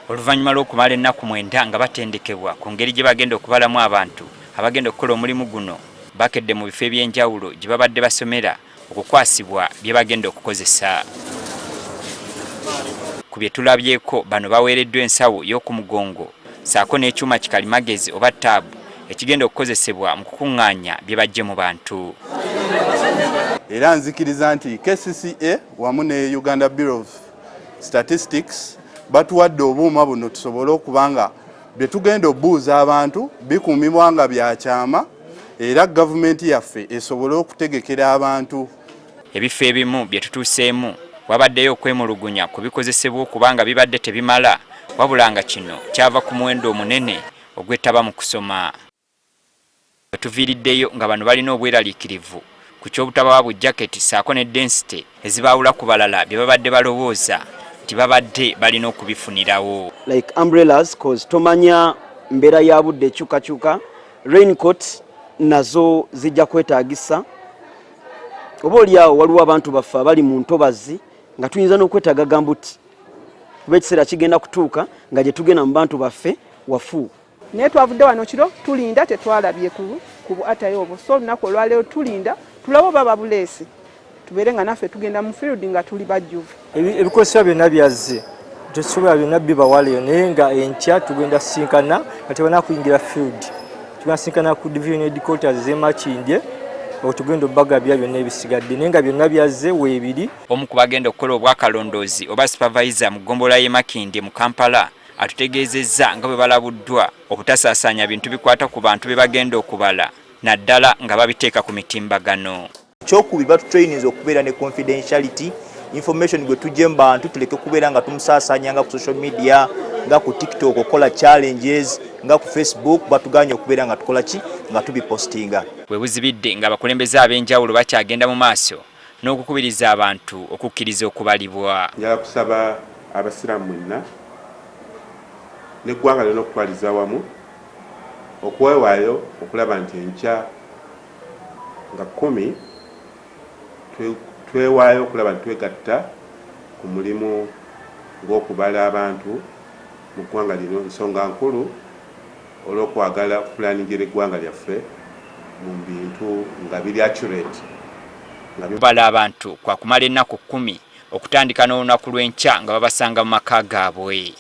Oluvannyuma lw'okumala ennaku 9 nga batendekebwa ku ngeri gye bagenda okubalamu abantu abagenda okukola omulimu guno, bakedde mu bifo eby'enjawulo gye babadde basomera okukwasibwa bye bagenda okukozesa. Ku bye tulabyeko, bano baweereddwa ensawo y'oku mugongo saako n'ekyuma kikalimagezi oba taabu ekigenda okukozesebwa mu kukuŋŋaanya bye bajje mu bantu. Era nzikiriza nti KCCA wamu ne Uganda Bureau of Statistics batuwadde obuuma buno tusobole okubanga bye tugenda obuuza abantu bikuumibwa nga byakyama era gavumenti yaffe esobole okutegekera abantu. Ebifo ebimu bye tutuuseemu wabaddeyo okwemulugunya ku bikozesebwa okubanga bibadde tebimala, wabula nga kino kyava ku muwendo omunene ogwetaba mu kusoma. Tuviiriddeyo nga bano balina obweraliikirivu ku ky'obutabawa bu jaketi saako ne density ezibaawula ku balala bye babadde balowooza nti babadde balina okubifunirawo. Like umbrellas, cause tomanya mbeera ya budde ekyukakyuka, raincoat nazo zijja kwetaagisa. Oba oliawo waliwo abantu baffe abali mu ntobazi nga tuyinza n'okwetaaga gambuti kuba ekiseera kigenda kutuuka nga gye tugenda mu bantu baffe wafu. Naye twavudde wano kiro tulinda tetwalabye ku atayo obwo, so olunaku olwaleero tulinda tulabe oba babuleesi tubeere nga naffe tugenda mu field nga tuli bajjuvu. Ebikozesebwa byonna byazze tetusobola byonna bibawaleyo, naye nga enkya tugenda sinkana nga tebana kuyingira field, tugenda sinkana ku division headquarters z'Emakindye otugenda obbagabya byonna ebisigadde, naye nga byonna byazze weebiri. Omu ku bagenda okukola obwakalondoozi oba supervisor mu ggombolola y'e Makindye mu Kampala atutegeezezza nga bwe balabuddwa obutasaasaanya bintu bikwata ku bantu be bagenda okubala naddala nga babiteeka ku mitimbagano. Kyokubiri batutrainings okubeera ne confidentiality information gwe tujje mu bantu tuleke kubeera nga tumusaasaanya nga ku social media nga ku TikTok okola challenges nga ku Facebook batuganye okubeera nga tukola ki nga tubipostinga. Bwe buzibidde nga abakulembeze ab'enjawulo bakyagenda mu maaso n'okukubiriza abantu okukkiriza okubalibwa. Njala kusaba abasiraamu mwenna n'eggwanga lyonna okutwaliza wamu okwewaayo okulaba nti enkya nga 10 twewaayo okulaba nti twegatta ku mulimu gw'okubala abantu mu ggwanga lino, nsonga nkulu olw'okwagala okupulaningira eggwanga lyaffe mu bintu nga biri accurate. Bala abantu kwa kumala ennaku 10 okutandika n'olunaku lw'enkya nga babasanga mu maka gaabwe.